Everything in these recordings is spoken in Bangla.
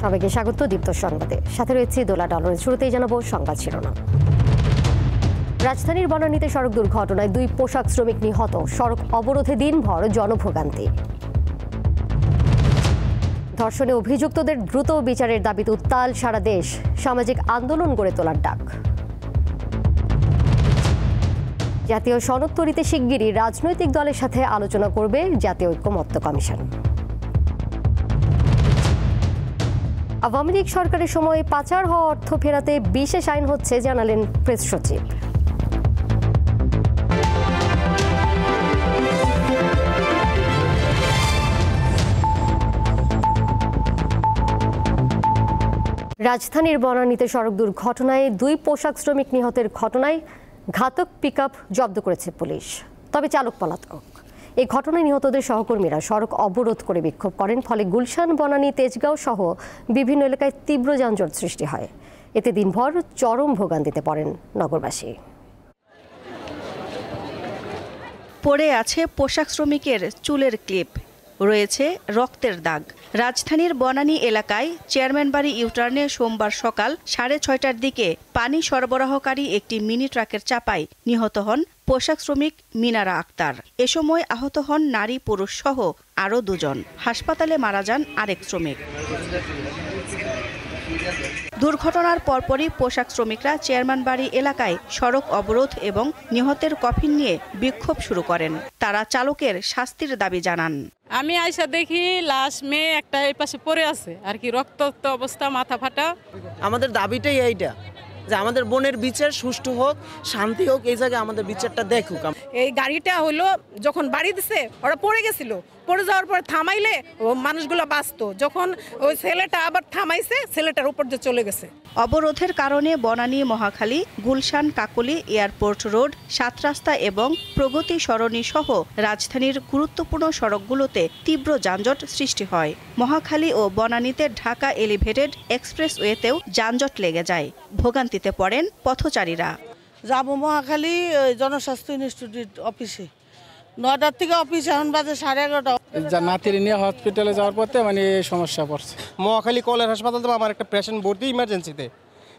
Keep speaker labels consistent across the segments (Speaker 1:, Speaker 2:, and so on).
Speaker 1: সবাইকে স্বাগত দীপ্ত সংবাদে। সাথে রয়েছে দোলা ডলারের। শুরুতেই জানাবো সংবাদ শিরোনাম। রাজধানীর বনানীতে সড়ক দুর্ঘটনায় 2 পোশাক শ্রমিক নিহত। সড়ক অবরোধে দিনভর জনভোগান্তি। ধর্ষণে অভিযুক্তদের দ্রুত বিচারের দাবিতে উত্তাল সারা দেশ। সামাজিক আন্দোলন গড়ে তোলার ডাক। জাতীয় সনদ তৈরিতে শিগগিরই রাজনৈতিক দলের সাথে আলোচনা করবে জাতীয় ঐক্যমত্য কমিশন। আওয়ামী লীগ সরকারের সময় পাচার হওয়া অর্থ ফেরাতে বিশেষ আইন হচ্ছে, জানালেন প্রেস সচিব। রাজধানীর বনানীতে সড়ক দুর্ঘটনায় 2 পোশাক শ্রমিক নিহতের ঘটনায় ঘাতক পিকআপ জব্দ করেছে পুলিশ। তবে চালক পলাতক। এই ঘটনায় নিহতদের সহকর্মীরা সড়ক অবরোধ করে বিক্ষোভ করেন। ফলে গুলশান, বনানী, তেজগাঁও সহ বিভিন্ন এলাকায় তীব্র যানজট সৃষ্টি হয়। এতে দিনভর চরম ভোগান্তিতে পড়েন নগরবাসী।
Speaker 2: পড়ে আছে পোশাক শ্রমিকের চুলের ক্লিপ, রয়েছে রক্তের দাগ। রাজধানীর বনানী এলাকায় চেয়ারম্যানবাড়ি ইউটার্নে সোমবার সকাল 6:30টার দিকে পানি সরবরাহকারী একটি মিনি ট্রাকের চাপায় নিহত হন পোশাক শ্রমিক মিনারা আক্তার। এ সময় আহত হন নারী পুরুষ সহ আরও 2 জন। হাসপাতালে মারা যান আরেক শ্রমিক। দুর্ঘটনার পরপরই পোশাক শ্রমিকরা চেয়ারম্যানবাড়ি এলাকায় সড়ক অবরোধ এবং নিহতের কফিন নিয়ে বিক্ষোভ শুরু করেন। তারা চালকের শাস্তির দাবি জানান।
Speaker 3: আমি আইসা দেখি লাশ মেয়ে একটা এই পাশে পড়ে আছে আর কি, রক্তাক্ত অবস্থা, মাথা ফাটা।
Speaker 4: আমাদের দাবিটাই এইটা যে আমাদের বোনের বিচার সুষ্ঠু হোক, শান্তি হোক, এই জায়গায় আমাদের বিচারটা দেখুক।
Speaker 3: এই গাড়িটা হলো যখন বাড়ি দিছে ওরা পড়ে গেছিল, পড়ে যাওয়ার পর থামাইলে ও মানুষগুলো বাঁচত। যখন ওই ছেলেটা আবার থামাইছে, ছেলেটার উপর দিয়ে চলে গেছে।
Speaker 2: অবরোধের কারণে বনানী, মহাখালী, গুলশান, কাকলী, এয়ারপোর্ট রোড, 7 রাস্তা এবং প্রগতি সরণি সহ রাজধানীর গুরুত্বপূর্ণ সড়কগুলোতে তীব্র যানজট সৃষ্টি হয়। মহাখালী ও বনানীতে ঢাকা এলিভেটেড এক্সপ্রেসওয়েতেও যানজট লেগে যায়। ভোগান্তিতে পড়েন পথচারীরা।
Speaker 5: যাব মহাখালী জনস্বাস্থ্য ইনস্টিটিউট অফিসে, 9টার থেকে অফিস, এখন বাজে 11:30।
Speaker 6: নাতির নিয়ে হসপিটালে যাওয়ার পথে মানে সমস্যা পড়ছে।
Speaker 7: মহাখালী কলের হাসপাতাল তো আমার একটা পেশেন্ট ভর্তি ইমার্জেন্সিতে,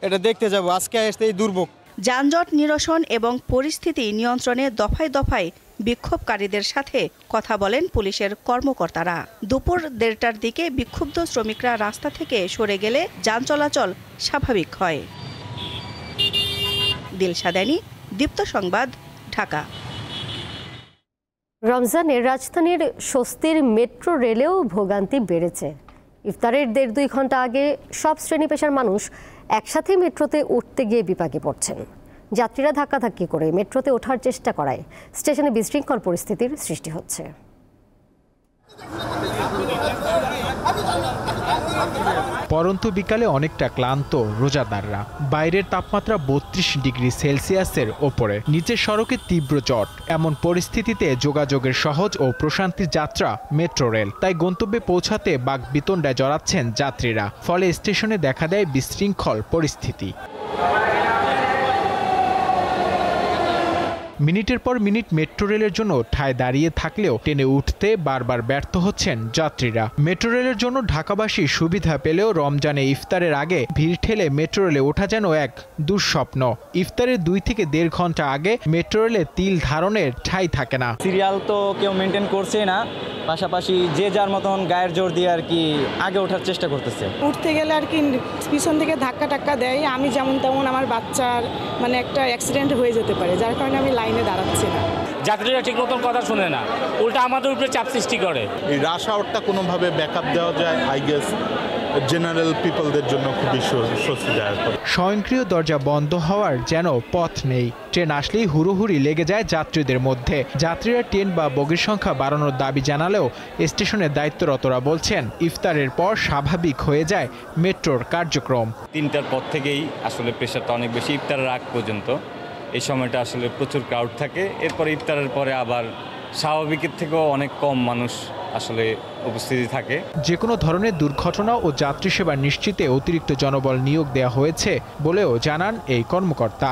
Speaker 7: এটা দেখতে যাব। আজকে আসতে এই দুর্ভোগ।
Speaker 2: যানজট নিরসন এবং পরিস্থিতি নিয়ন্ত্রণে দফায় দফায় বিক্ষোভকারীদের সাথে কথা বলেন পুলিশের কর্মকর্তারা। দুপুর 1:30টার দিকে বিক্ষুব্ধ শ্রমিকরা রাস্তা থেকে সরে গেলে যান চলাচল স্বাভাবিক হয়। দিলশাদানি, দীপ্ত সংবাদ, ঢাকা।
Speaker 1: রমজানের রাজধানীর স্বস্তির মেট্রো রেলেও ভোগান্তি বেড়েছে। ইফতারের 1.5-2 ঘন্টা আগে সব শ্রেণী পেশার মানুষ একসাথে মেট্রোতে উঠতে গিয়ে বিপাকে পড়ছেন। যাত্রীরা ধাক্কাধাক্কি করে মেট্রোতে ওঠার চেষ্টা করায় স্টেশনে বিশৃঙ্খল পরিস্থিতির সৃষ্টি হচ্ছে।
Speaker 8: পরন্তু বিকালে অনেকটা ক্লান্ত রোজাদাররা। বাইরের তাপমাত্রা 32 ডিগ্রি সেলসিয়াসের ওপরে, নিচের সড়কে তীব্র জট। এমন পরিস্থিতিতে যোগাযোগের সহজ ও প্রশান্তির যাত্রা মেট্রো রেল। তাই গন্তব্যে পৌঁছাতে বাকবিতণ্ডায় জড়াচ্ছেন যাত্রীরা। ফলে স্টেশনে দেখা দেয় বিশৃঙ্খল পরিস্থিতি। মিনিটের পর মিনিট মেট্রো রেলের জন্য ঠায় দাঁড়িয়ে থাকলেও ট্রেনে উঠতে বারবার ব্যর্থ হচ্ছেন যাত্রীরা। মেট্রো রেলের জন্য ঢাকাবাসী সুবিধা পেলেও রমজানে ইফতারের আগে ভিড় ঠেলে মেট্রো রেলে ওঠা যেন এক দুঃস্বপ্ন। ইফতারের 2 থেকে 1.5 ঘন্টা আগে মেট্রো রেলে তিল ধারণের ঠাঁই থাকে না।
Speaker 9: সিরিয়াল তো কেউ মেনটেন করছে না, পাশাপাশি যে যার মতন গায়ের জোর দিয়ে আর কি আগে ওঠার চেষ্টা করতেছে।
Speaker 5: উঠতে গেলে আর কি পিছন থেকে ধাক্কা দেয়। আমি যেমন তেমন আমার বাচ্চার মানে একটা অ্যাক্সিডেন্ট হয়ে যেতে পারে, যার কারণে আমি লাইনে দাঁড়াচ্ছি না।
Speaker 10: যাত্রীরা ঠিক মতন কথা শুনে না, উল্টা আমাদের উপরে চাপ সৃষ্টি করে।
Speaker 11: এই রাশ আওয়ারটা কোনোভাবে ব্যাকআপ দেওয়া যায়, আই গেস জেনারেল পিপলদের জন্য খুবই স্বস্তিদায়ক।
Speaker 8: স্বয়ংক্রিয় দরজা বন্ধ হওয়ার যেন পথ নেই। ট্রেন আসলেই হুড়োহুড়ি লেগে যায় যাত্রীদের মধ্যে। যাত্রীরা ট্রেন বা বগির সংখ্যা বাড়ানোর দাবি জানালেও স্টেশনের দায়িত্বরতরা বলছেন ইফতারের পর স্বাভাবিক হয়ে যায় মেট্রোর কার্যক্রম।
Speaker 12: 3টার পর থেকেই আসলে প্রেশারটা অনেক বেশি, ইফতারের আগ পর্যন্ত এই সময়টা আসলে প্রচুর ক্রাউড থাকে। এরপরে ইফতারের পরে আবার স্বাভাবিকের থেকেও অনেক কম মানুষ আসলে উপস্থিতি থাকে।
Speaker 8: যে কোনো ধরনের দুর্ঘটনা ও যাত্রী সেবা নিশ্চিতে অতিরিক্ত জনবল নিয়োগ দেওয়া হয়েছে বলেও জানান এই কর্মকর্তা।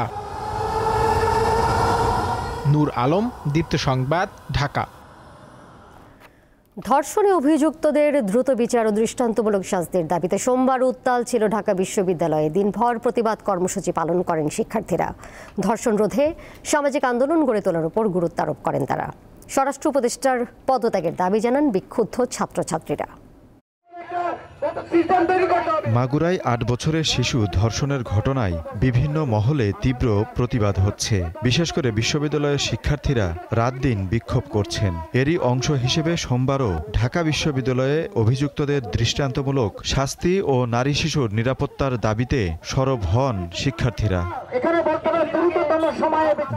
Speaker 8: নূর আলম, দীপ্ত সংবাদ, ঢাকা।
Speaker 1: ধর্ষণে অভিযুক্তদের দ্রুত বিচার ও দৃষ্টান্তমূলক শাস্তির দাবিতে সোমবার উত্তাল ছিল ঢাকা বিশ্ববিদ্যালয়ে। দিনভর প্রতিবাদ কর্মসূচি পালন করেন শিক্ষার্থীরা। ধর্ষণ রোধে সামাজিক আন্দোলন গড়ে তোলার উপর গুরুত্ব আরোপ করেন তারা। স্বরাষ্ট্র উপদেষ্টার পদত্যাগের দাবি জানান বিক্ষুব্ধ ছাত্রছাত্রীরা।
Speaker 13: মাগুরায় ৮ বছরের শিশু ধর্ষণের ঘটনায় বিভিন্ন মহলে তীব্র প্রতিবাদ হচ্ছে। বিশেষ করে বিশ্ববিদ্যালয়ের শিক্ষার্থীরা রাত দিন বিক্ষোভ করছেন। এরই অংশ হিসেবে সোমবারও ঢাকা বিশ্ববিদ্যালয়ে অভিযুক্তদের দৃষ্টান্তমূলক শাস্তি ও নারী শিশুর নিরাপত্তার দাবিতে সরব হন শিক্ষার্থীরা।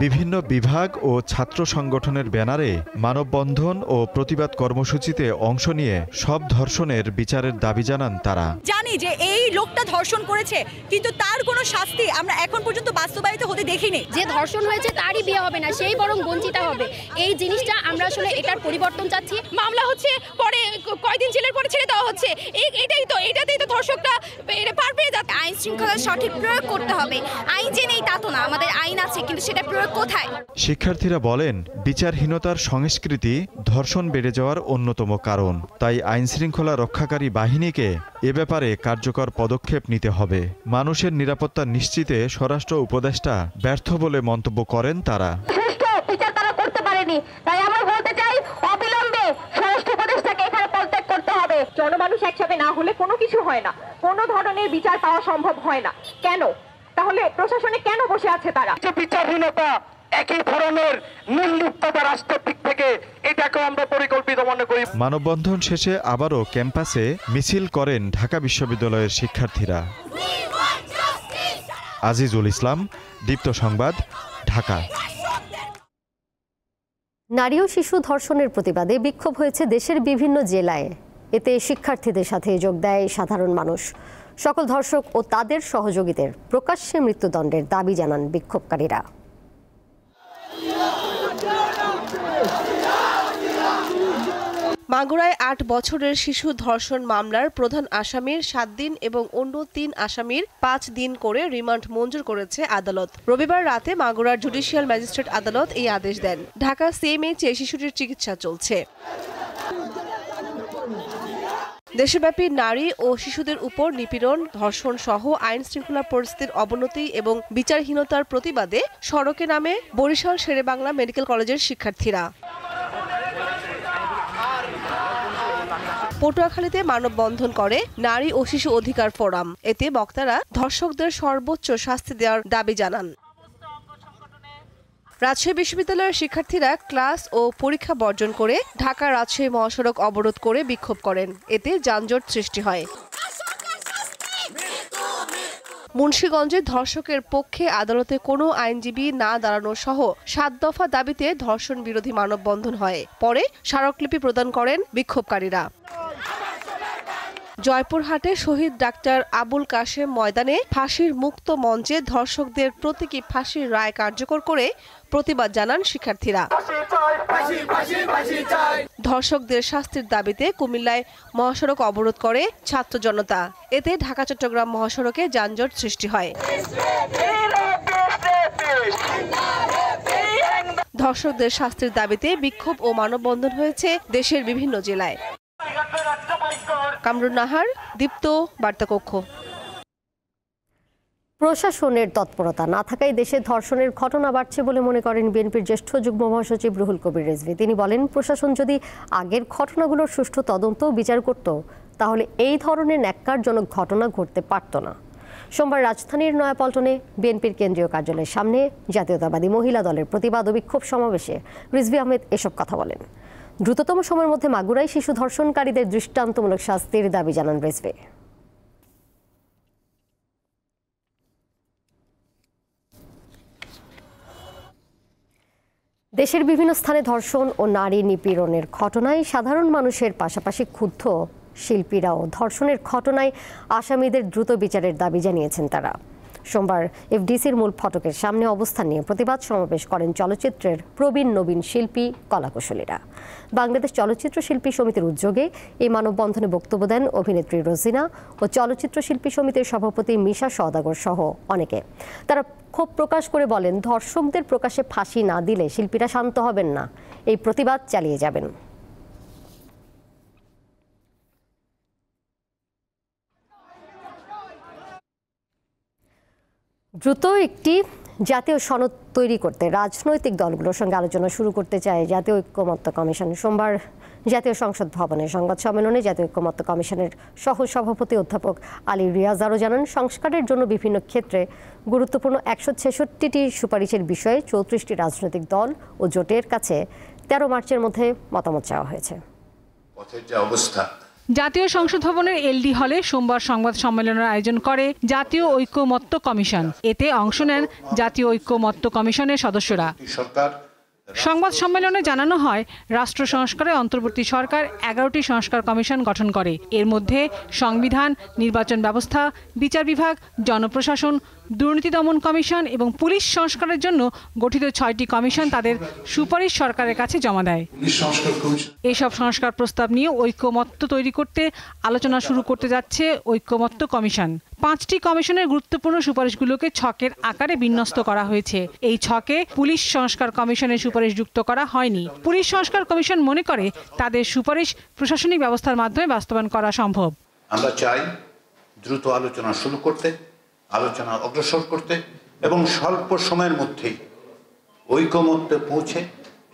Speaker 13: বিভিন্ন বিভাগ ও ছাত্র সংগঠনের ব্যানারে মানববন্ধন ও প্রতিবাদ কর্মসূচিতে অংশ নিয়ে সব ধর্ষণের বিচারের দাবি জানান তারা।
Speaker 14: জানি যে এই লোকটা ধর্ষণ করেছে, কিন্তু তার কোনো শাস্তি আমরা এখন পর্যন্ত বাস্তবায়িত হতে দেখিনি।
Speaker 15: যে ধর্ষণ হয়েছে তারই বিয়ে হবে না, সেই বরং বঞ্চিত হবে। এই জিনিসটা আমরা আসলে এটার পরিবর্তন চাচ্ছি।
Speaker 16: মামলা হচ্ছে, পরে কয়দিন জেলের পরে ছেড়ে দেওয়া হচ্ছে। এটাতেই তো ধর্ষকটা পার পেয়ে যাচ্ছে।
Speaker 15: আইন শৃঙ্খলার সঠিক প্রয়োগ করতে হবে। আইন যে নেই তা তো না, আমাদের আইন আছে, কিন্তু সেটা প্রয়োগ কোথায়?
Speaker 13: শিক্ষার্থীরা বলেন, বিচারহীনতার সংস্কৃতি ধর্ষণ বেড়ে যাওয়ার অন্যতম কারণ। তাই আইন শৃঙ্খলা রক্ষাকারী বাহিনীকে এ ব্যাপারে কার্যকর পদক্ষেপ নিতে হবে। মানুষের নিরাপত্তা নিশ্চিতে স্বরাষ্ট্র উপদেষ্টা ব্যর্থ বলে মন্তব্য করেন তারা।
Speaker 16: বিচার তারা করতে পারেনি, তাই আমরা বলতে চাই অবিলম্বে স্বরাষ্ট্র উপদেষ্টাকে এখানে পদত্যাগ করতে হবে। জনমানুষ একসাথে না হলে কোনো কিছু হয় না, কোনো ধরনের বিচার পাওয়া সম্ভব হয় না। কেন তাহলে প্রশাসনে কেন বসে আছে তারা?
Speaker 17: বিচারহীনতা একই ধরনের নির্লিপ্ততা রাষ্ট্রের দিক থেকে, এটাকে আমরা পরিকল্পিত মনে করি।
Speaker 13: মানববন্ধন শেষে আবারও ক্যাম্পাসে মিছিল করেন ঢাকা বিশ্ববিদ্যালয়ের শিক্ষার্থীরা। আজিজুল ইসলাম, দীপ্ত সংবাদ, ঢাকা।
Speaker 1: নারী ও শিশু ধর্ষণের প্রতিবাদে বিক্ষোভ হয়েছে দেশের বিভিন্ন জেলায়। এতে শিক্ষার্থীদের সাথে যোগ দেয় সাধারণ মানুষ। সকল ধর্ষক ও তাদের সহযোগীদের প্রকাশ্যে মৃত্যুদণ্ডের দাবি জানান বিক্ষোভকারীরা।
Speaker 2: মাগুরায় ৮ বছরের শিশু ধর্ষণ মামলার প্রধান আসামির ৭ দিন এবং অন্য ৩ আসামির ৫ দিন করে রিমান্ড মঞ্জুর করেছে আদালত। রবিবার রাতে মাগুরার জুডিশিয়াল ম্যাজিস্ট্রেট আদালত এই আদেশ দেন। ঢাকা সিএমএইচে শিশুটির চিকিৎসা চলছে। দেশব্যাপী নারী ও শিশুদের উপর নিপীড়ন, ধর্ষণ সহ আইন শৃঙ্খলা পরিস্থিতির অবনতি এবং বিচারহীনতার প্রতিবাদে সড়কে নামে বরিশাল শেরেবাংলা মেডিকেল কলেজের শিক্ষার্থীরা। পটুয়াখালীতে মানববন্ধন করে নারী ও শিশু অধিকার ফোরাম। এতে বক্তারা ধর্ষকদের সর্বোচ্চ শাস্তি দেওয়ার দাবি জানান। রাজশাহী বিশ্ববিদ্যালয়ের শিক্ষার্থীরা ক্লাস ও পরীক্ষা বর্জন করে ঢাকা রাজশাহী মহাসড়ক অবরোধ করে বিক্ষোভ করেন। এতে যানজট সৃষ্টি হয়। মুন্সিগঞ্জে ধর্ষকের পক্ষে আদালতে কোনো আইনজীবী না দাঁড়ানো সহ ৭ দফা দাবিতে ধর্ষণ বিরোধী মানববন্ধন হয়। পরে স্মারকলিপি প্রদান করেন বিক্ষোভকারীরা। জয়পুরহাটে শহীদ ডাক্তার আবুল কাশেম ময়দানে ফাঁসির মুক্ত মঞ্চে ধর্ষকদের প্রতীকী ফাঁসির রায় কার্যকর করে প্রতিবাদ জানান শিক্ষার্থীরা। ধর্ষকদের শাস্তির দাবিতে কুমিল্লায় মহাসড়ক অবরোধ করে ছাত্র জনতা। এতে ঢাকা চট্টগ্রাম মহাসড়কে যানজট সৃষ্টি হয়। ধর্ষকদের শাস্তির দাবিতে বিক্ষোভ ও মানববন্ধন হয়েছে দেশের বিভিন্ন জেলায়। কামরুন নাহার, দীপ্ত, বার্তাকক্ষ।
Speaker 1: প্রশাসনের তৎপরতা না থাকায় দেশে ধর্ষণের ঘটনা বাড়ছে বলে মনে করেন বিএনপির জ্যেষ্ঠ যুগ্ম মহাসচিব রুহুল কবির রিজভী। তিনি বলেন, প্রশাসন যদি আগের ঘটনাগুলোর সুষ্ঠু তদন্ত বিচার করত, তাহলে এই ধরনের ন্যাক্কারজনক ঘটনা ঘটতে পারত না। সোমবার রাজধানীর নয়াপল্টনে বিএনপির কেন্দ্রীয় কার্যালয়ের সামনে জাতীয়তাবাদী মহিলা দলের প্রতিবাদ ও বিক্ষোভ সমাবেশে রিজভী আহমেদ এসব কথা বলেন। দ্রুততম সময়ের মধ্যে মাগুরায় শিশু ধর্ষণকারীদের দৃষ্টান্তমূলক শাস্তির দাবি জানান রিজভী। দেশের বিভিন্ন স্থানে ধর্ষণ ও নারী নিপীড়নের ঘটনায় সাধারণ মানুষের পাশাপাশি ক্ষুব্ধ শিল্পীরাও ধর্ষণের ঘটনায় আসামিদের দ্রুত বিচারের দাবি জানিয়েছেন তারা। সোমবার এফডিসির মূল ফটকের সামনে অবস্থান নিয়ে প্রতিবাদ সমাবেশ করেন চলচ্চিত্রের প্রবীণ নবীন শিল্পী কলাকুশলীরা। বাংলাদেশ চলচ্চিত্র শিল্পী সমিতির উদ্যোগে এই মানববন্ধনে বক্তব্য দেন অভিনেত্রী রোজিনা ও চলচ্চিত্র শিল্পী সমিতির সভাপতি মিশা সওদাগর সহ অনেকে। তারা ক্ষোভ প্রকাশ করে বলেন, ধর্ষকদের প্রকাশ্যে ফাঁসি না দিলে শিল্পীরা শান্ত হবেন না, এই প্রতিবাদ চালিয়ে যাবেন। দ্রুত একটি জাতীয় সনদ তৈরি করতে রাজনৈতিক দলগুলোর সঙ্গে আলোচনা শুরু করতে চায় জাতীয় ঐক্যমত্য কমিশন। সোমবার জাতীয় সংসদ ভবনে সংবাদ সম্মেলনে জাতীয় ঐক্যমত্য কমিশনের সহ সভাপতি অধ্যাপক আলী রিয়াজ আরও জানান, সংস্কারের জন্য বিভিন্ন ক্ষেত্রে গুরুত্বপূর্ণ 166টি সুপারিশের বিষয়ে 34টি রাজনৈতিক দল ও জোটের কাছে 13 মার্চের মধ্যে মতামত চাওয়া হয়েছে।
Speaker 18: জাতীয় সংসদ ভবনের এলডি হলে সোমবার সংবাদ সম্মেলনের আয়োজন করে জাতীয় ঐক্যমত্য কমিশন। এতে অংশ নেন জাতীয় ঐক্যমত্য কমিশনের সদস্যরা। সংবাদ সম্মেলনে জানানো হয়, রাষ্ট্র সংস্কারে অন্তর্বর্তী সরকার 11টি সংস্কার কমিশন গঠন করে। এর মধ্যে সংবিধান, নির্বাচন ব্যবস্থা, বিচার বিভাগ, জনপ্রশাসন, দুর্নীতি দমন কমিশন এবং পুলিশ সংস্কারের জন্য গঠিত 6টি কমিশন তাদের সুপারিশ সরকারের কাছে জমা দেয়। এইসব সংস্কার প্রস্তাব নিয়ে ঐক্যমত্য তৈরি করতে আলোচনা শুরু করতে যাচ্ছে ঐক্যমত্য কমিশন। 5টি কমিশনের গুরুত্বপূর্ণ সুপারিশগুলোকে ছকের আকারে বিন্যস্ত করা হয়েছে। এই ছকে পুলিশ সংস্কার কমিশনের সুপারিশ যুক্ত করা হয়নি। পুলিশ সংস্কার কমিশন মনে করে তাদের সুপারিশ প্রশাসনিক ব্যবস্থার মাধ্যমে বাস্তবায়ন করা সম্ভব।
Speaker 19: আমরা চাই দ্রুত আলোচনা শুরু করতে, আলোচনা অগ্রসর করতে এবং স্বল্প সময়ের মধ্যেই ঐক্যমত্যে পৌঁছে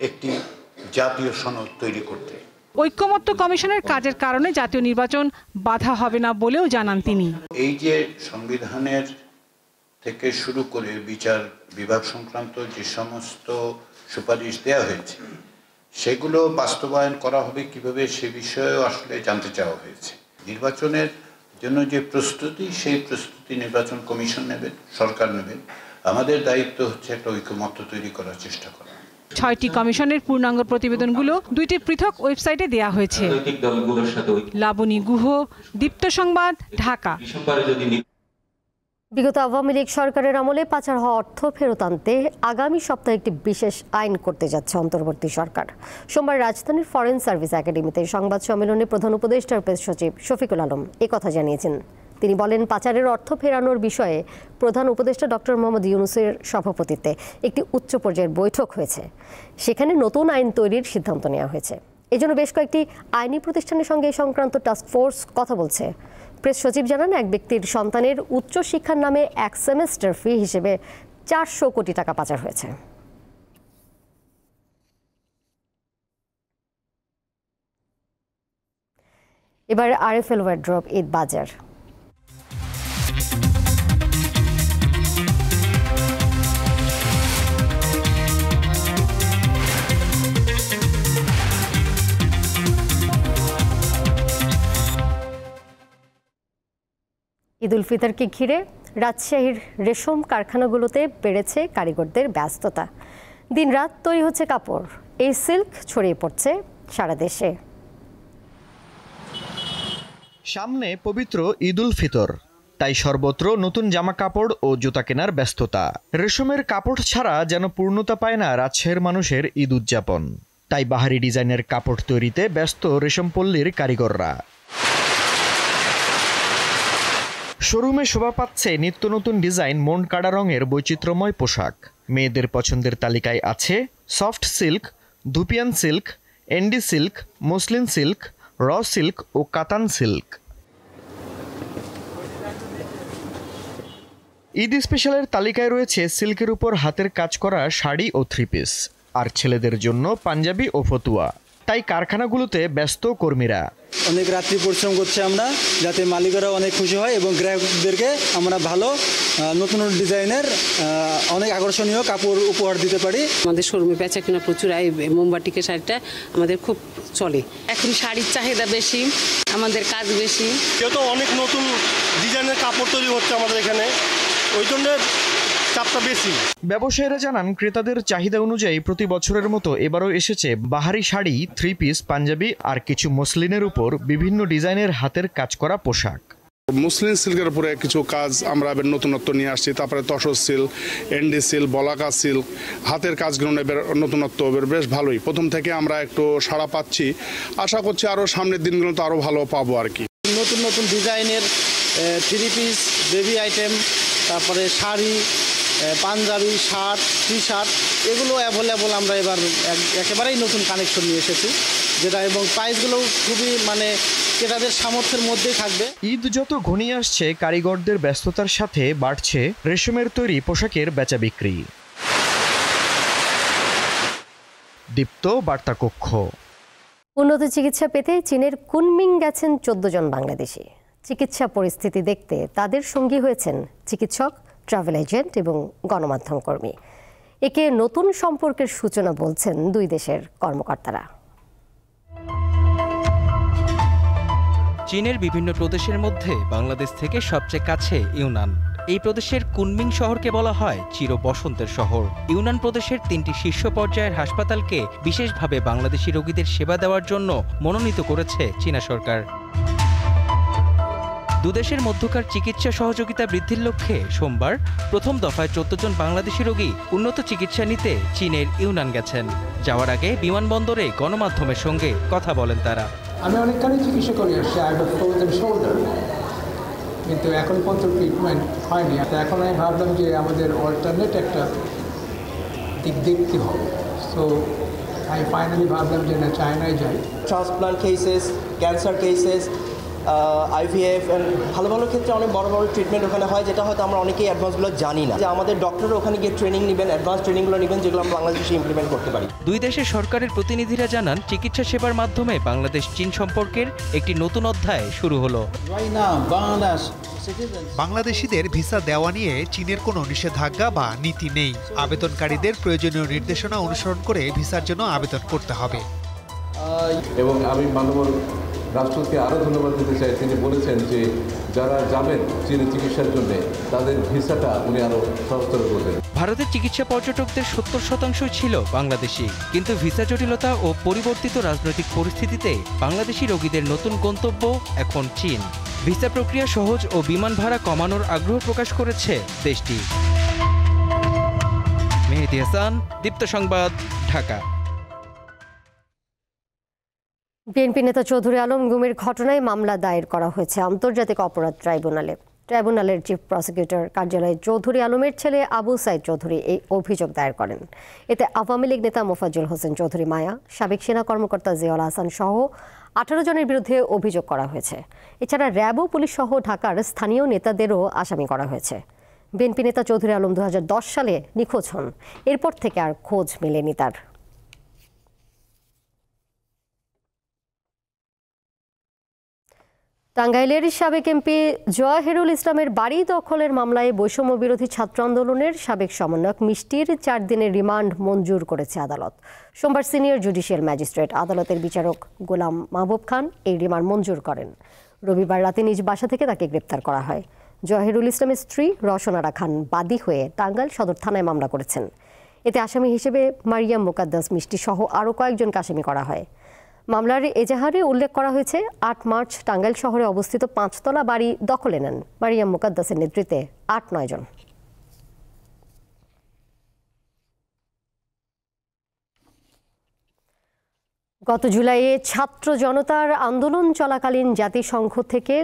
Speaker 19: একটি জাতীয় সনদ তৈরি করতে।
Speaker 18: ঐক্যমত্য কমিশনের কাজের কারণে জাতীয় নির্বাচন বাধা হবে না বলেও জানান তিনি।
Speaker 19: এই যে সংবিধানের থেকে শুরু করে বিচার বিভাগ সংক্রান্ত যে সমস্ত সুপারিশ দেওয়া হয়েছে সেগুলো বাস্তবায়ন করা হবে কিভাবে সে বিষয়েও আসলে জানতে চাওয়া হয়েছে। নির্বাচনের জন্য যে প্রস্তুতি, সেই প্রস্তুতি নির্বাচন কমিশন নেবেন, সরকার নেবেন। আমাদের দায়িত্ব হচ্ছে একটা ঐক্যমত্য তৈরি করার চেষ্টা করা।
Speaker 18: 6টি কমিশনের পূর্ণাঙ্গ প্রতিবেদনগুলো 2টি পৃথক ওয়েবসাইটে দেয়া হয়েছে। লাবণী গুহ, দীপ্ত সংবাদ, ঢাকা।
Speaker 1: বিগত আওয়ামী লীগ সরকারের আমলে পাচার হওয়া অর্থ ফেরত আনতে আগামী সপ্তাহে একটি বিশেষ আইন করতে যাচ্ছে অন্তর্বর্তী সরকার। সোমবার রাজধানীর ফরেন সার্ভিস একাডেমিতে সংবাদ সম্মেলনে প্রধান উপদেষ্টার প্রেস সচিব শফিকুল আলম কথা জানিয়েছেন। তিনি বলেন, পাচারের অর্থ ফেরানোর বিষয়ে প্রধান উপদেষ্টা ডক্টর মোহাম্মদ ইউনূসের সভাপতিত্বে একটি উচ্চ পর্যায়ের বৈঠক হয়েছে। সেখানে নতুন আইন তৈরির সিদ্ধান্ত নেওয়া হয়েছে। এজন্য বেশ কয়েকটি আইনি প্রতিষ্ঠানের সঙ্গে এই সংক্রান্ত টাস্ক ফোর্স কথা বলছে। প্রেস সচিব জানান, এক ব্যক্তির সন্তানের উচ্চ শিক্ষার নামে 1 সেমেস্টার ফি হিসেবে 400 কোটি টাকা পাচার হয়েছে। এবার আরএফএল ওয়ারড্রপ ঈদ বাজার। ঈদ উল ফিতরকে ঘিরে রাজশাহীর রেশম কারখানাগুলোতে বেড়েছে কারিগরদের ব্যস্ততা। দিনরাত তৈরি হচ্ছে কাপড়। এই সিল্ক ছড়িয়ে পড়ছে সারা দেশে।
Speaker 20: সামনে পবিত্র ঈদ উল ফিতর, তাই সর্বত্র নতুন জামা কাপড় ও জুতা কেনার ব্যস্ততা। রেশমের কাপড় ছাড়া যেন পূর্ণতা পায় না রাজশাহীর মানুষের ঈদ উদযাপন। তাই বাহারি ডিজাইনের কাপড় তৈরিতে ব্যস্ত রেশমপল্লীর কারিগররা। শোরুমে শোভা পাচ্ছে নিত্য নতুন ডিজাইন, মন কাড়া রঙের বৈচিত্র্যময় পোশাক। মেয়েদের পছন্দের তালিকায় আছে soft silk, dupion silk, endi silk, muslin silk, raw silk ও কাতান সিল্ক। ঈদ স্পেশালের তালিকায় রয়েছে সিল্কের উপর হাতের কাজ করা শাড়ি ও 3 পিস, আর ছেলেদের জন্য পাঞ্জাবি ও ফতুয়া। তাই কারখানাগুলোতে ব্যস্ত কর্মীরা।
Speaker 21: অনেক রাত্রি পরিশ্রম করছে আমরা, যাতে মালিকরা অনেক খুশি হয় এবং গ্রাহকদেরকে আমরা ভালো নতুন ডিজাইনের অনেক আকর্ষণীয় কাপড় উপহার দিতে পারি।
Speaker 22: আমাদের শোরুমে বেচা কিনা প্রচুর, এই মোমবাটিকের শাড়িটা আমাদের খুব চলে। এখন শাড়ির চাহিদা বেশি, আমাদের কাজ বেশি,
Speaker 23: যেহেতু অনেক নতুন ডিজাইনের কাপড় তৈরি হচ্ছে আমাদের এখানে, ওই জন্য চাপটা বেশি।
Speaker 20: ব্যবসায়ীরা জানান, ক্রেতাদের চাহিদা অনুযায়ী প্রতি বছরের মতো এবারও এসেছে বাহারি শাড়ি, 3 পিস, পাঞ্জাবি আর কিছু মসলিনের উপর বিভিন্ন ডিজাইনের হাতের কাজ করা পোশাক।
Speaker 24: মুসলিম সিল্কের উপরে কিছু কাজ আমরা এবার নতুনত্ব নিয়ে আসছি। তারপরে তসর সিল্ক, এন্ডি সিল্ক, বলাকা সিল্ক, হাতের কাজগুলো এবার নতুনত্ব বেশ ভালোই। প্রথম থেকে আমরা একটু সাড়া পাচ্ছি, আশা করছি আরও সামনের দিনগুলো তো আরও ভালো পাবো আর কি।
Speaker 21: নতুন নতুন ডিজাইনের 3 পিস, বেবি আইটেম, তারপরে sari, panjabi, shirt, T shirt, এগুলো অ্যাভেলেবল আমরা এবার একেবারেই নতুন কালেকশন নিয়ে এসেছি, যেটা এবং প্রাইসগুলো খুবই ক্রেতাদের সামর্থ্যের মধ্যেই থাকবে।
Speaker 20: ঈদ যত ঘনিয়ে আসছে, কারিগরদের ব্যস্ততার সাথে বাড়ছে রেশমের তৈরি পোশাকের বেচা বিক্রি। দীপ্ত বার্তা কক্ষ।
Speaker 1: উন্নত চিকিৎসা পেতে চীনের কুনমিং গেছেন 14 জন বাংলাদেশি। চিকিৎসা পরিস্থিতি দেখতে তাদের সঙ্গী হয়েছেন চিকিৎসক, ট্রাভেল এজেন্ট এবং গণমাধ্যম কর্মী। একে নতুন সম্পর্কের সূচনা বলছেন দুই দেশের কর্মকর্তারা।
Speaker 3: চীনের বিভিন্ন প্রদেশের মধ্যে বাংলাদেশ থেকে সবচেয়ে কাছে ইউনান। এই প্রদেশের কুনমিং শহরকে বলা হয় চির বসন্তের শহর। ইউনান প্রদেশের 3টি শীর্ষ পর্যায়ের হাসপাতালকে বিশেষভাবে বাংলাদেশি রোগীদের সেবা দেওয়ার জন্য মনোনীত করেছে চীনা সরকার। দুদেশের মধ্যকার চিকিৎসা সহযোগিতা বৃদ্ধির লক্ষ্যে সোমবার প্রথম দফায় 14 জন বাংলাদেশি রোগী উন্নত চিকিৎসা নিতে চীনের ইউনান গেছেন। যাওয়ার আগে বিমানবন্দরে গণমাধ্যমের সঙ্গে কথা বলেন তারা।
Speaker 4: আমি অনেকখানি চিকিৎসা করে আসছি, আই হ্যাভ ফ্রোজেন শোল্ডার, কিন্তু এখন পর্যন্ত ট্রিটমেন্ট হয়নি। এখন আমি ভাবলাম যে আমাদের অল্টারনেট একটা দিক দেখতে হবে। সো আমি ফাইনালি ভাবলাম যে না, চায়নায় যাই।
Speaker 6: Transplant cases, cancer cases, IVF ভালো ভালো ক্ষেত্রে অনেক বড় বড় ট্রিটমেন্ট ওখানে হয়, যেটা হয়তো আমরা অনেকেই অ্যাডভান্সগুলো জানি না। যে আমাদের ডক্টররা ওখানে গিয়ে ট্রেনিং নেবেন, অ্যাডভান্স ট্রেনিংগুলো নেবেন, যেগুলো আমরা বাংলাদেশে ইমপ্লিমেন্ট করতে পারি।
Speaker 3: দুই দেশের সরকারের প্রতিনিধিরা জানান, চিকিৎসা সেবার মাধ্যমে বাংলাদেশ চীন সম্পর্কের একটি নতুন অধ্যায় শুরু হলো।
Speaker 7: বাংলাদেশিদের ভিসা দেওয়া নিয়ে চীনের কোনো নিষেধাজ্ঞা বা নীতি নেই। আবেদনকারীদের প্রয়োজনীয় নির্দেশনা অনুসরণ করে ভিসার জন্য আবেদন করতে হবে।
Speaker 25: এবং আমি মাননীয় রাষ্ট্রপতিকে আরও ধন্যবাদ দিতে চাই, তিনি বলেছেন যে যারা যাবেন চীনে চিকিৎসার জন্য তাদের ভিসাটা উনি আরও সহজতর করবেন।
Speaker 3: ভারতের চিকিৎসা পর্যটকদের 70% ছিল বাংলাদেশি, কিন্তু ভিসা জটিলতা ও পরিবর্তিত রাজনৈতিক পরিস্থিতিতে বাংলাদেশি রোগীদের নতুন গন্তব্য এখন চীন। ভিসা প্রক্রিয়া সহজ ও বিমান ভাড়া কমানোর আগ্রহ প্রকাশ করেছে দেশটি। মেহেদী হাসান, দীপ্ত সংবাদ, ঢাকা।
Speaker 1: বিএনপি নেতা চৌধুরী আলম গুমের ঘটনায় মামলা দায়ের করা হয়েছে আন্তর্জাতিক অপরাধ ট্রাইব্যুনালে। ট্রাইব্যুনালের চিফ প্রসিকিউটর কার্যালয়ে চৌধুরী আলমের ছেলে আবু সাইদ চৌধুরী এই অভিযোগ দায়ের করেন। এতে আওয়ামী লীগ নেতা মোফাজ্জল হোসেন চৌধুরী মায়া, সাবেক সেনা কর্মকর্তা জিয়াউল হাসান সহ 18 জনের বিরুদ্ধে অভিযোগ করা হয়েছে। এছাড়া র্যাব ও পুলিশ সহ ঢাকার স্থানীয় নেতাদেরও আসামি করা হয়েছে। বিএনপি নেতা চৌধুরী আলম 2010 সালে নিখোঁজ হন। এরপর থেকে আর খোঁজ মেলেনি তার। টাঙ্গাইলের সাবেক এমপি জওয়াহিরুল ইসলামের বাড়ি দখলের মামলায় বৈষম্য বিরোধী ছাত্র আন্দোলনের সাবেক সমন্বয়ক মিষ্টির 4 দিনের রিমান্ড মঞ্জুর করেছে আদালত। সোমবার সিনিয়র জুডিশিয়াল ম্যাজিস্ট্রেট আদালতের বিচারক গোলাম মাহবুব খান এই রিমান্ড মঞ্জুর করেন। রবিবার রাতে নিজ বাসা থেকে তাকে গ্রেপ্তার করা হয়। জওয়াহিরুল ইসলামের স্ত্রী রওশনারা খান বাদী হয়ে টাঙ্গাইল সদর থানায় মামলা করেছেন। এতে আসামি হিসেবে মারিয়াম মুকাদ্দাস মিষ্টি সহ আরও কয়েকজনকে আসামি করা হয়। মামলার এজাহারে উল্লেখ করা হয়েছে 8 মার্চ টাঙ্গাইল শহরে অবস্থিত 5তলা বাড়ি দখলে নেন মারিয়াম মুকাদ্দাসের নেতৃত্বে 8-9 জন। গত জুলাইয়ে ছাত্র জনতার আন্দোলন চলাকালীন জাতিসংঘ থেকে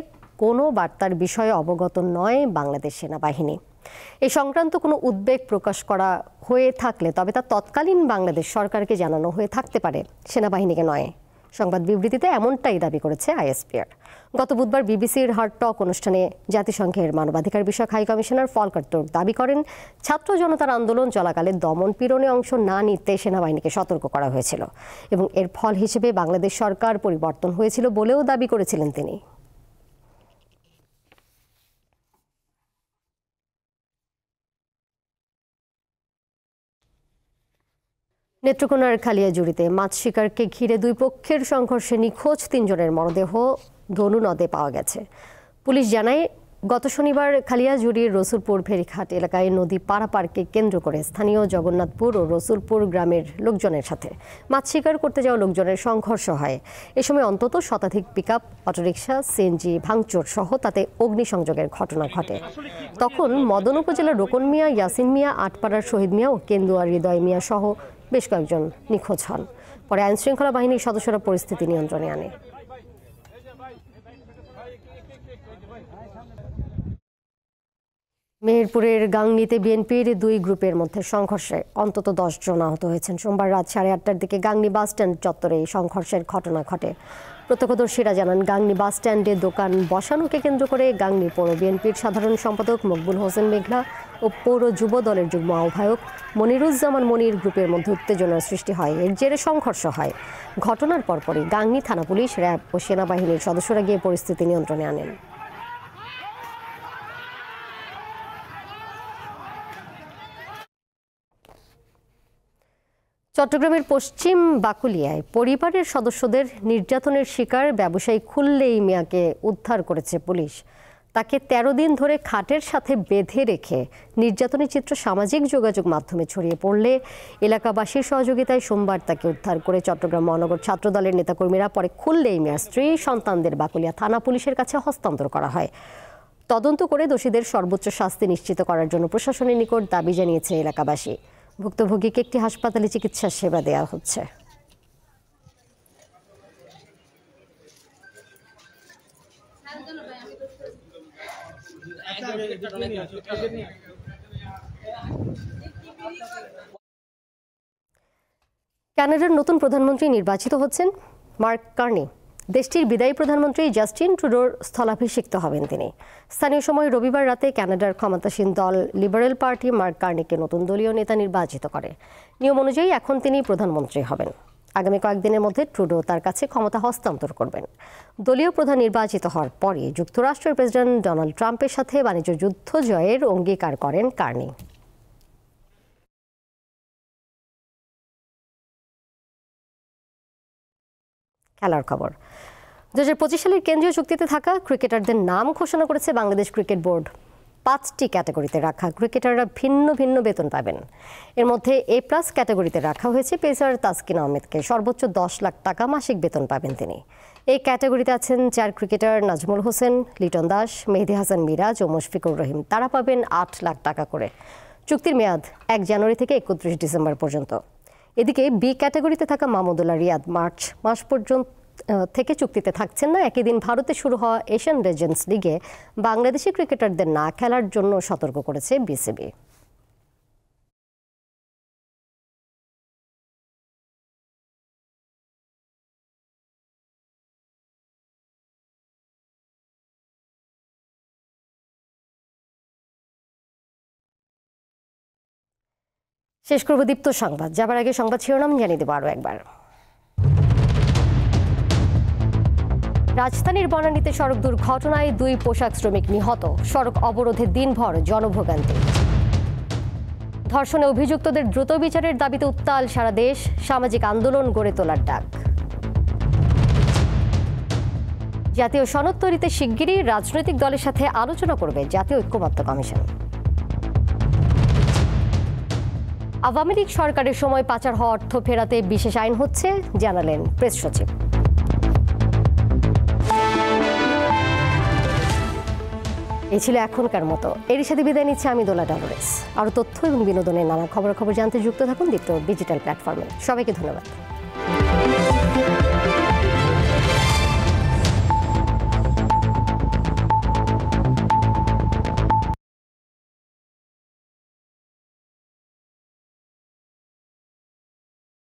Speaker 1: কোনো বার্তার বিষয়ে অবগত নয় বাংলাদেশ সেনাবাহিনী। এই সংক্রান্ত কোনো উদ্বেগ প্রকাশ করা হয়ে থাকলে তবে তা তৎকালীন বাংলাদেশ সরকারকে জানানো হয়ে থাকতে পারে, সেনাবাহিনীকে নয়। সংবাদ বিবৃতিতে এমনটাই দাবি করেছে আইএসপিআর। গত বুধবার বিবিসির হার্ট টক অনুষ্ঠানে জাতিসংঘের মানবাধিকার বিষয়ক হাই কমিশনার ফলকার তুর্ক দাবি করেন, ছাত্র জনতার আন্দোলন চলাকালে দমন পীড়নে অংশ না নিতে সেনাবাহিনীকে সতর্ক করা হয়েছিল এবং এর ফল হিসেবে বাংলাদেশ সরকার পরিবর্তন হয়েছিল বলেও দাবি করেছিলেন তিনি। নেত্রকোনার খালিয়াজুড়িতে মাছ শিকারকে ঘিরে 2 পক্ষের সংঘর্ষে নিখোঁজ 3 জনের মরদেহ ধনু নদে পাওয়া গেছে। পুলিশ জানায়, গত শনিবার খালিয়াজুড়ির রসুলপুর ফেরিঘাট এলাকায় নদী পারাপারকে কেন্দ্র করে স্থানীয় জগন্নাথপুর ও রসুলপুর গ্রামের লোকজনের সাথে মাছ শিকার করতে যাওয়া লোকজনের সংঘর্ষ হয়। এ সময় অন্তত শতাধিক পিকআপ, অটোরিকশা, সিএনজি ভাঙচুর সহ তাতে অগ্নিসংযোগের ঘটনা ঘটে। তখন মদন উপজেলার রোকন মিয়া, ইয়াসিন মিয়া, আটপাড়ার শহীদ মিয়া ও কেন্দুয়ার হৃদয় মিয়া সহ বেশ কয়েকজন নিখোঁজ হন। পরে আইনশৃঙ্খলা বাহিনীর সদস্যরা পরিস্থিতি নিয়ন্ত্রণে আনে। মেহেরপুরের গাংনীতে বিএনপির দুই গ্রুপের মধ্যে সংঘর্ষে অন্তত 10 জন আহত হয়েছেন। সোমবার রাত 8:30টার দিকে গাংনী বাস স্ট্যান্ড চত্বরে এই সংঘর্ষের ঘটনা ঘটে। প্রত্যক্ষদর্শীরা জানান, গাংনী বাস স্ট্যান্ডে দোকান বসানোকে কেন্দ্র করে গাংনী পৌর বিএনপির সাধারণ সম্পাদক মকবুল হোসেন মেঘনা ও পৌর যুব দলের যুগ্ম আহ্বায়ক মনিরুজ্জামান মনির গ্রুপের মধ্যে উত্তেজনার সৃষ্টি হয়। এর জেরে সংঘর্ষ হয়। ঘটনার পরপরই গাংনী থানা পুলিশ, র্যাব ও সেনাবাহিনীর সদস্যরা গিয়ে পরিস্থিতি নিয়ন্ত্রণে আনেন। চট্টগ্রামের পশ্চিম বাকুলিয়ায় পরিবারের সদস্যদের নির্যাতনের শিকার ব্যবসায়ী খুল্লেই মিয়াকে উদ্ধার করেছে পুলিশ। তাকে 13 দিন ধরে খাটের সাথে বেঁধে রেখে নির্যাতনের চিত্র সামাজিক যোগাযোগ মাধ্যমে ছড়িয়ে পড়লে এলাকাবাসীর সহযোগিতায় সোমবার তাকে উদ্ধার করে চট্টগ্রাম মহানগর ছাত্রদলের নেতাকর্মীরা পরে খুল্লেই মিয়ার স্ত্রী সন্তানদের বাকুলিয়া থানা পুলিশের কাছে হস্তান্তর করা হয়। তদন্ত করে দোষীদের সর্বোচ্চ শাস্তি নিশ্চিত করার জন্য প্রশাসনের নিকট দাবি জানিয়েছে এলাকাবাসী। ভুক্তভোগীকে একটি হাসপাতালে চিকিৎসা সেবা দেওয়া হচ্ছে। কানাডার নতুন প্রধানমন্ত্রী নির্বাচিত হচ্ছেন মার্ক কার্নি। দেশটির বিদায়ী প্রধানমন্ত্রী জাস্টিন ট্রুডোর স্থলাভিষিক্ত হবেন তিনি। স্থানীয় সময় রবিবার রাতে কানাডার ক্ষমতাসীন দল লিবারেল পার্টি মার্ক কার্নিকে নতুন দলীয় নেতা নির্বাচিত করে। নিয়ম অনুযায়ী এখন তিনি প্রধানমন্ত্রী হবেন। আগামী কয়েকদিনের মধ্যে ট্রুডো তার কাছে ক্ষমতা হস্তান্তর করবেন। দলীয় প্রধান নির্বাচিত হওয়ার পরই যুক্তরাষ্ট্রের প্রেসিডেন্ট ডোনাল্ড ট্রাম্পের সাথে বাণিজ্য যুদ্ধ জয়ের অঙ্গীকার করেন কার্নি। খেলার খবর। 2025 সালের কেন্দ্রীয় চুক্তিতে থাকা ক্রিকেটারদের নাম ঘোষণা করেছে বাংলাদেশ ক্রিকেট বোর্ড। 5টি ক্যাটাগরিতে রাখা ক্রিকেটাররা ভিন্ন ভিন্ন বেতন পাবেন। এর মধ্যে A+ ক্যাটাগরিতে রাখা হয়েছে পেসার তাসকিন আহমেদকে। সর্বোচ্চ 10 লাখ টাকা মাসিক বেতন পাবেন তিনি। এই ক্যাটাগরিতে আছেন 4 ক্রিকেটার নাজমুল হোসেন, লিটন দাস, মেহেদী হাসান মিরাজ ও মুশফিকুর রহিম। তারা পাবেন 8 লাখ টাকা করে। চুক্তির মেয়াদ 1 জানুয়ারি থেকে 31 ডিসেম্বর পর্যন্ত। এদিকে B ক্যাটাগরিতে থাকা মাহমুদুল্লাহ রিয়াদ মার্চ মাস পর্যন্ত থেকে চুক্তিতে থাকছেন না। একই দিন ভারতে শুরু হওয়া এশিয়ান লেজেন্ডস লিগে বাংলাদেশি ক্রিকেটারদের না খেলার জন্য সতর্ক করেছে বিসিবি। শেষ করব দীপ্ত সংবাদ। যাবার আগে সংবাদ শিরোনাম জানিয়ে দেব আরও একবার। রাজধানীর বনানীতে সড়ক দুর্ঘটনায় 2 পোশাক শ্রমিক নিহত। সড়ক অবরোধে দিনভর জনভোগান্তি। ধর্ষণে অভিযুক্তদের দ্রুত বিচারের দাবিতে উত্তাল সারা দেশ। সামাজিক আন্দোলন গড়ে তোলার ডাক। জাতীয় সনদ তৈরিতে শিগগিরই রাজনৈতিক দলের সাথে আলোচনা করবে জাতীয় ঐক্যমত্য কমিশন। আওয়ামী লীগ সরকারের সময় পাচার হওয়া অর্থ ফেরাতে বিশেষ আইন হচ্ছে, জানালেন প্রেস সচিব। এই ছিল এখনকার মতো। এরই সাথে বিদায় নিচ্ছে আমি দোলা ডলরেস। আরও তথ্য এবং বিনোদনের নানা খবরাখবর জানতে যুক্ত থাকুন দীপ্ত ডিজিটাল প্ল্যাটফর্মে। সবাইকে ধন্যবাদ।